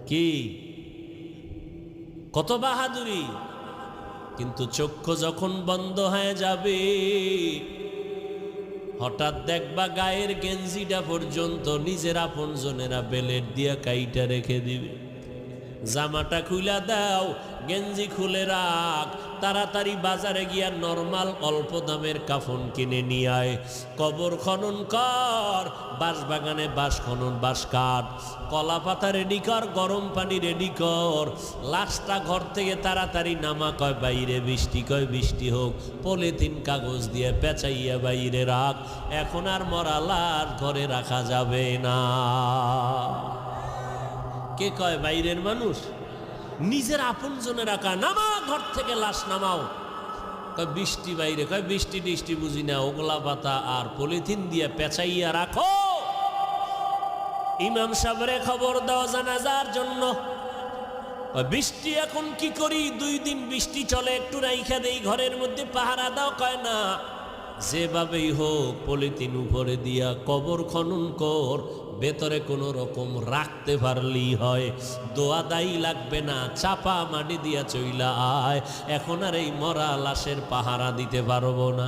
কি কত বাহাদুরি। কিন্তু চক্ষু যখন বন্ধ হয়ে যাবে, হঠাৎ দেখবা গায়ের গেঞ্জিটা পর্যন্ত নিজের আপনজনেরা বেলেট দিয়া কাইটা রেখে দিবে। জামাটা খুলে দাও, গেঞ্জি খুলে রাখ, তাড়াতাড়ি বাজারে গিয়া নরমাল অল্প দামের কাফন কিনে নিয়ে আয়। কবর খনন কর, বাঁশ বাগানে বাঁশ খনন, বাঁশ কাঠ, কলা পাতা রেডি কর, গরম পানি রেডি কর। লাশটা ঘর থেকে তাড়াতাড়ি নামা, কয় বাইরে বৃষ্টি, কয় বৃষ্টি হোক, পলিথিন কাগজ দিয়ে পেঁচাইয়া বাইরে রাখ। এখন আর মরা লাশ ঘরে রাখা যাবে না। কে কয় বাইরের মানুষ? নিজের আপনজনে রাখা। নামা ঘর থেকে লাশ নামাও। কয় বৃষ্টি বাইরে, কয় বৃষ্টি টিষ্টি বুঝি না, ওগলা পাতা আর পলিথিন দিয়ে পেঁচাইয়া রাখো। ইমাম সাহেবরে খবর দাও জানাজার জন্য। বৃষ্টি এখন কি করি, 2 দিন বৃষ্টি চলে, একটু রাইখা দেই ঘরের মধ্যে, পাহারা দাও। কয় না, যেভাবেই হোক পলিথিন উপরে দিয়া কবর খনন কর, ভেতরে কোনো রকম রাখতে পারলেই হয়। দোয়া দায়ী লাগবে না, চাপা মাটি দিয়া চইলা আয়। এখন আর এই মরা লাশের পাহারা দিতে পারবো না।